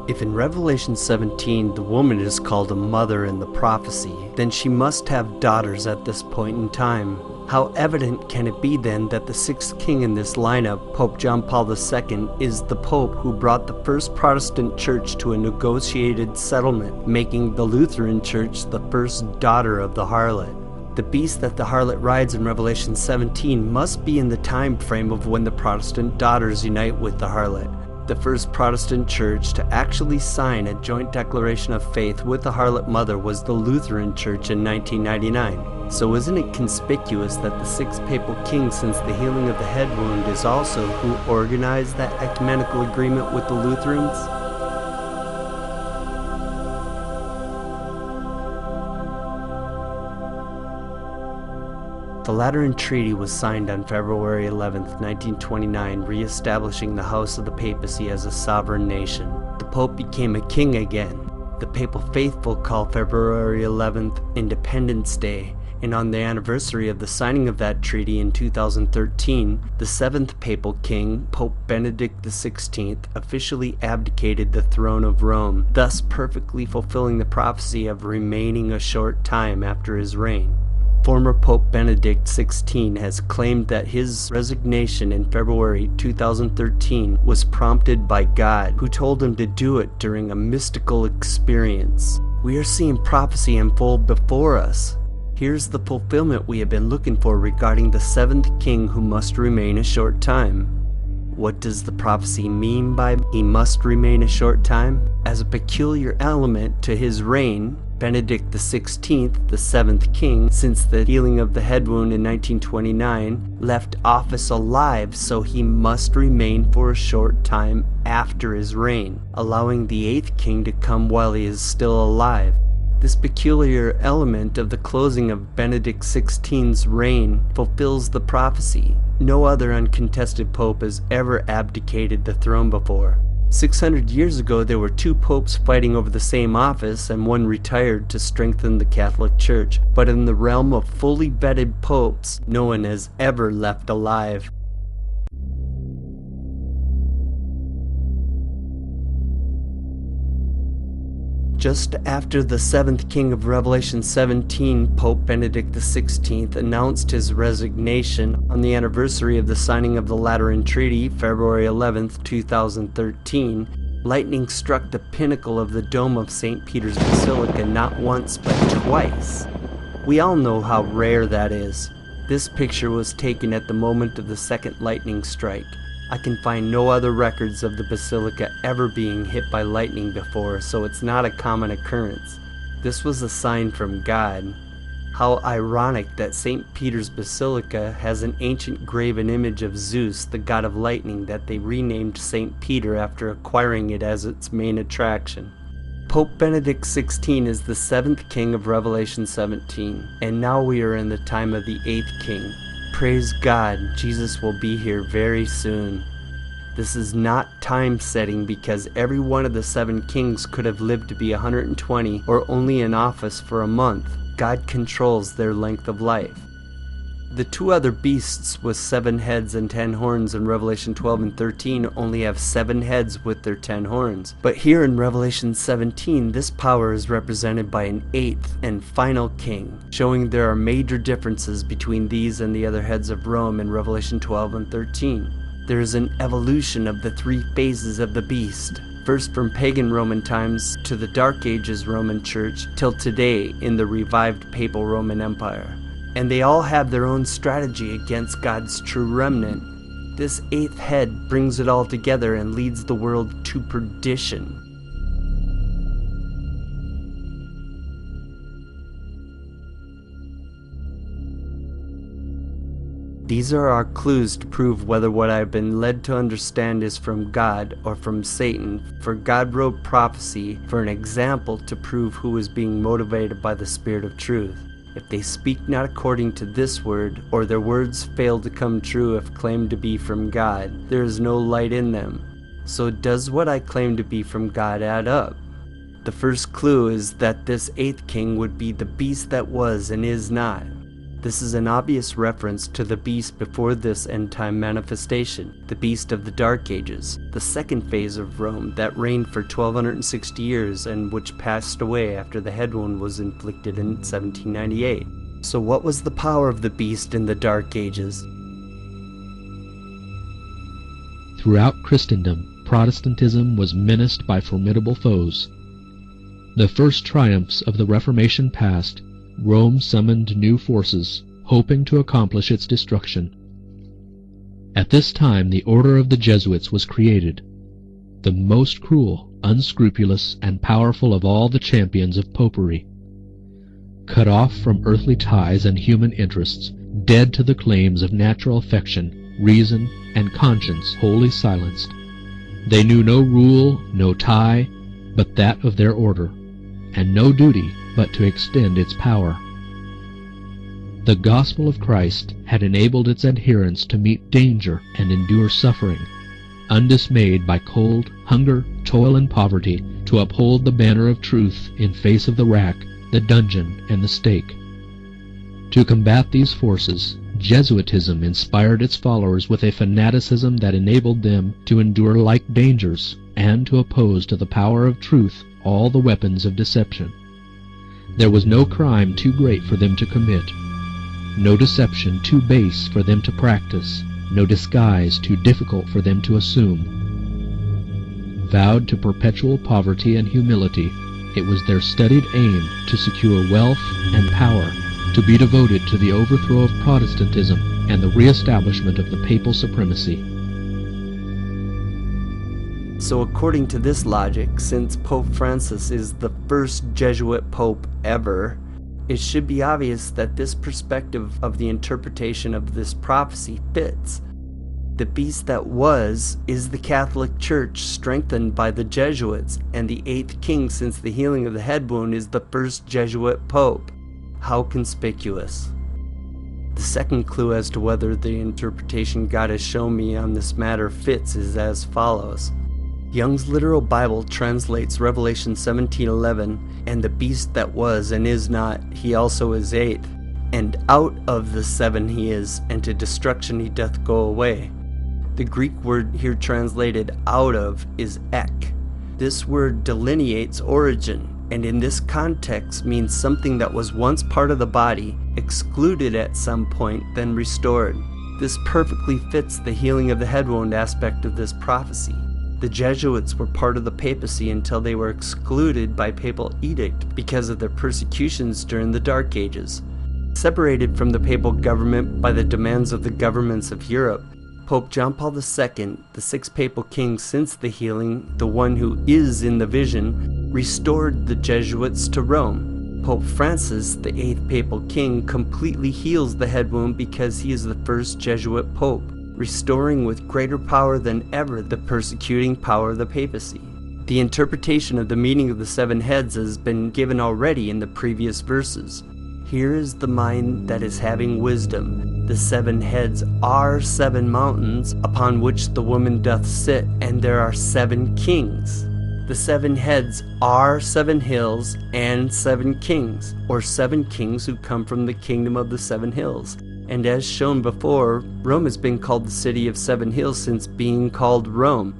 If in Revelation 17 the woman is called a mother in the prophecy, then she must have daughters at this point in time. How evident can it be then that the sixth king in this lineup, Pope John Paul II, is the Pope who brought the first Protestant church to a negotiated settlement, making the Lutheran Church the first daughter of the harlot? The beast that the harlot rides in Revelation 17 must be in the time frame of when the Protestant daughters unite with the harlot. The first Protestant church to actually sign a joint declaration of faith with the harlot mother was the Lutheran Church in 1999. So isn't it conspicuous that the sixth papal king since the healing of the head wound is also who organized that ecumenical agreement with the Lutherans? The Lateran Treaty was signed on February 11, 1929, re-establishing the House of the Papacy as a sovereign nation. The Pope became a king again. The Papal faithful call February 11th Independence Day, and on the anniversary of the signing of that treaty in 2013, the seventh papal king, Pope Benedict XVI, officially abdicated the throne of Rome, thus perfectly fulfilling the prophecy of remaining a short time after his reign. Former Pope Benedict XVI has claimed that his resignation in February 2013 was prompted by God, who told him to do it during a mystical experience. We are seeing prophecy unfold before us. Here's the fulfillment we have been looking for regarding the seventh king who must remain a short time. What does the prophecy mean by he must remain a short time? As a peculiar element to his reign, Benedict XVI, the seventh king, since the healing of the head wound in 1929, left office alive, so he must remain for a short time after his reign, allowing the eighth king to come while he is still alive. This peculiar element of the closing of Benedict XVI's reign fulfills the prophecy. No other uncontested pope has ever abdicated the throne before. 600 years ago, there were two popes fighting over the same office, and one retired to strengthen the Catholic Church. But in the realm of fully vetted popes, no one has ever left alive. Just after the seventh king of Revelation 17, Pope Benedict XVI announced his resignation on the anniversary of the signing of the Lateran Treaty, February 11, 2013, lightning struck the pinnacle of the dome of St. Peter's Basilica not once but twice. We all know how rare that is. This picture was taken at the moment of the second lightning strike. I can find no other records of the basilica ever being hit by lightning before, so it's not a common occurrence. This was a sign from God. How ironic that St. Peter's Basilica has an ancient graven image of Zeus, the god of lightning, that they renamed St. Peter after acquiring it as its main attraction. Pope Benedict XVI is the seventh king of Revelation 17, and now we are in the time of the eighth king. Praise God, Jesus will be here very soon. This is not time setting because every one of the seven kings could have lived to be 120 or only in office for a month. God controls their length of life. The two other beasts with 7 heads and 10 horns in Revelation 12 and 13 only have 7 heads with their 10 horns. But here in Revelation 17, this power is represented by an 8th and final king, showing there are major differences between these and the other heads of Rome in Revelation 12 and 13. There is an evolution of the 3 phases of the beast, first from pagan Roman times to the Dark Ages Roman Church till today in the revived Papal Roman Empire. And they all have their own strategy against God's true remnant. This 8th head brings it all together and leads the world to perdition. These are our clues to prove whether what I've been led to understand is from God or from Satan, for God wrote prophecy for an example to prove who is being motivated by the Spirit of truth. If they speak not according to this word, or their words fail to come true if claimed to be from God, there is no light in them. So does what I claim to be from God add up? The first clue is that this 8th king would be the beast that was and is not. This is an obvious reference to the beast before this end-time manifestation, the beast of the Dark Ages, the second phase of Rome that reigned for 1260 years and which passed away after the head wound was inflicted in 1798. So what was the power of the beast in the Dark Ages? Throughout Christendom, Protestantism was menaced by formidable foes. The first triumphs of the Reformation past, Rome summoned new forces, hoping to accomplish its destruction. At this time the Order of the Jesuits was created, the most cruel, unscrupulous, and powerful of all the champions of popery. Cut off from earthly ties and human interests, dead to the claims of natural affection, reason, and conscience wholly silenced, they knew no rule, no tie, but that of their order, and no duty but to extend its power. The gospel of Christ had enabled its adherents to meet danger and endure suffering, undismayed by cold, hunger, toil, and poverty, to uphold the banner of truth in face of the rack, the dungeon, and the stake. To combat these forces, Jesuitism inspired its followers with a fanaticism that enabled them to endure like dangers and to oppose to the power of truth all the weapons of deception. There was no crime too great for them to commit, no deception too base for them to practice, no disguise too difficult for them to assume. Vowed to perpetual poverty and humility, it was their studied aim to secure wealth and power, to be devoted to the overthrow of Protestantism and the re-establishment of the papal supremacy. So according to this logic, since Pope Francis is the first Jesuit pope ever, it should be obvious that this perspective of the interpretation of this prophecy fits. The beast that was is the Catholic Church strengthened by the Jesuits, and the 8th king since the healing of the head wound is the first Jesuit pope. How conspicuous. The second clue as to whether the interpretation God has shown me on this matter fits is as follows. Young's Literal Bible translates Revelation 17:11, and the beast that was and is not, he also is 8th, and out of the 7 he is, and to destruction he doth go away. The Greek word here translated out of is ek. This word delineates origin, and in this context means something that was once part of the body, excluded at some point, then restored. This perfectly fits the healing of the head wound aspect of this prophecy. The Jesuits were part of the papacy until they were excluded by papal edict because of their persecutions during the Dark Ages. Separated from the papal government by the demands of the governments of Europe, Pope John Paul II, the 6th papal king since the healing, the one who is in the vision, restored the Jesuits to Rome. Pope Francis, the 8th papal king, completely heals the head wound because he is the first Jesuit pope, restoring with greater power than ever the persecuting power of the papacy. The interpretation of the meaning of the 7 heads has been given already in the previous verses. Here is the mind that is having wisdom. The 7 heads are 7 mountains upon which the woman doth sit, and there are 7 kings. The 7 heads are 7 hills and 7 kings, or 7 kings who come from the kingdom of the 7 hills. And as shown before, Rome has been called the city of 7 hills since being called Rome.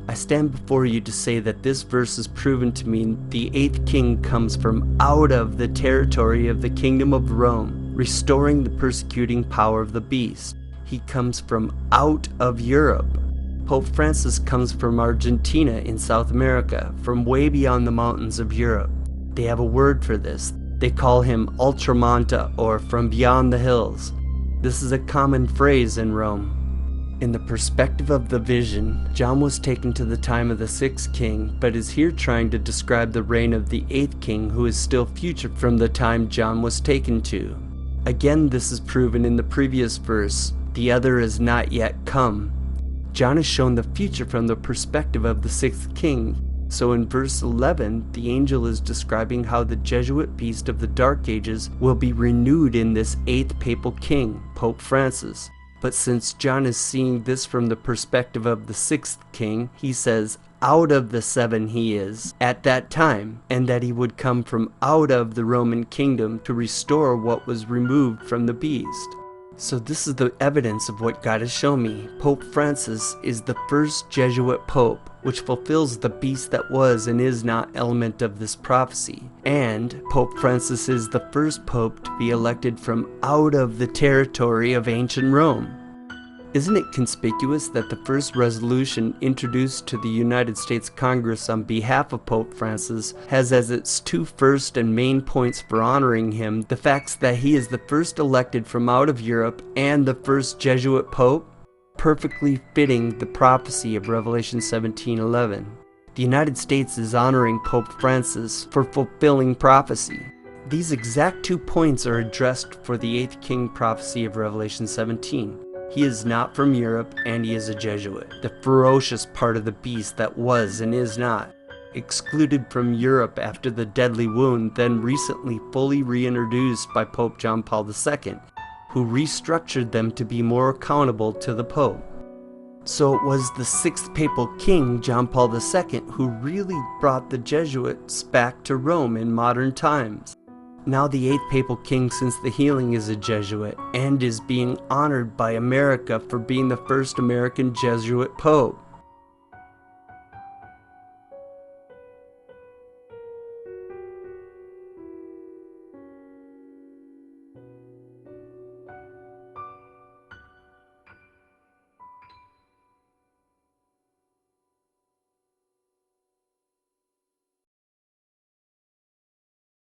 I stand before you to say that this verse is proven to mean the 8th king comes from out of the territory of the kingdom of Rome, restoring the persecuting power of the beast. He comes from out of Europe. Pope Francis comes from Argentina in South America, from way beyond the mountains of Europe. They have a word for this. They call him Ultramonta, or from beyond the hills. This is a common phrase in Rome. In the perspective of the vision, John was taken to the time of the 6th king, but is here trying to describe the reign of the 8th king who is still future from the time John was taken to. Again, this is proven in the previous verse, the other is not yet come. John is shown the future from the perspective of the 6th king. So in verse 11, the angel is describing how the Jesuit beast of the Dark Ages will be renewed in this 8th papal king, Pope Francis. But since John is seeing this from the perspective of the 6th king, he says, out of the 7 he is at that time, and that he would come from out of the Roman kingdom to restore what was removed from the beast. So this is the evidence of what God has shown me. Pope Francis is the first Jesuit pope, which fulfills the beast that was and is not element of this prophecy. And Pope Francis is the first pope to be elected from out of the territory of ancient Rome. Isn't it conspicuous that the first resolution introduced to the United States Congress on behalf of Pope Francis has as its 2 first and main points for honoring him the facts that he is the first elected from out of Europe and the first Jesuit pope, perfectly fitting the prophecy of Revelation 17:11. The United States is honoring Pope Francis for fulfilling prophecy. These exact 2 points are addressed for the 8th king prophecy of Revelation 17. He is not from Europe, and he is a Jesuit, the ferocious part of the beast that was and is not, excluded from Europe after the deadly wound, then recently fully reintroduced by Pope John Paul II, who restructured them to be more accountable to the Pope. So it was the 6th papal king, John Paul II, who really brought the Jesuits back to Rome in modern times. Now the 8th papal king since the healing is a Jesuit, and is being honored by America for being the first American Jesuit pope.